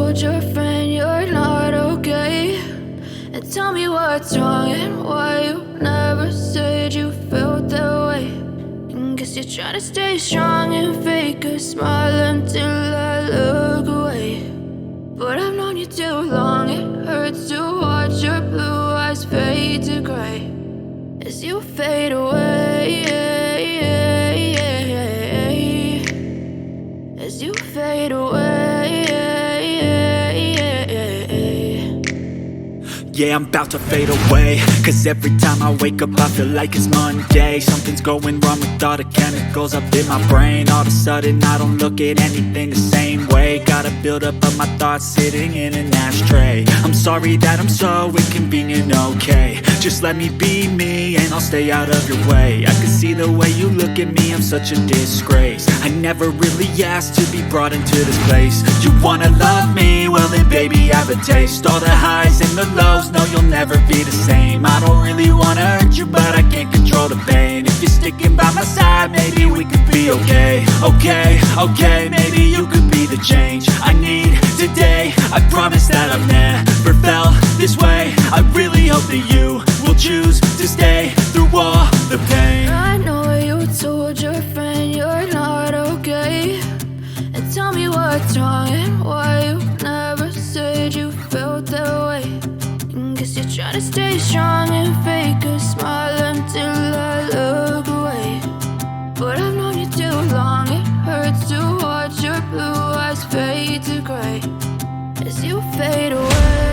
told your friend you're not okay, and tell me what's wrong and why you never said you felt that way. And guess you're trying to stay strong and fake a smile until I look away. But I've known you too long, it hurts to watch your blue eyes fade to gray as you fade away, as you fade away. Yeah, I'm about to fade away, cause every time I wake up I feel like it's Monday. Something's going wrong with all the chemicals up in my brain. All of a sudden I don't look at anything the same way. Got a build up of my thoughts sitting in an ashtray. I'm sorry that I'm so inconvenient, okay. Just let me be me and I'll stay out of your way. I can see the way you look at me, I'm such a disgrace. I never really asked to be brought into this place. You wanna love me? Well then baby have a taste. All the highs and the lows, no you'll never be the same. I don't really wanna hurt you but I can't control the pain. If you're sticking by my side, maybe we could be okay. Okay, maybe you could be the change I need today. I promise that I've never felt this way. I really hope that you will choose to stay through all the pain. I know you told your friend you're not okay, and tell me what's wrong and why you never said you felt that way. And guess you're trying to stay strong and fake a smile until I look away. But I've known you too long, it hurts to watch your blue eyes fade to gray as you fade away.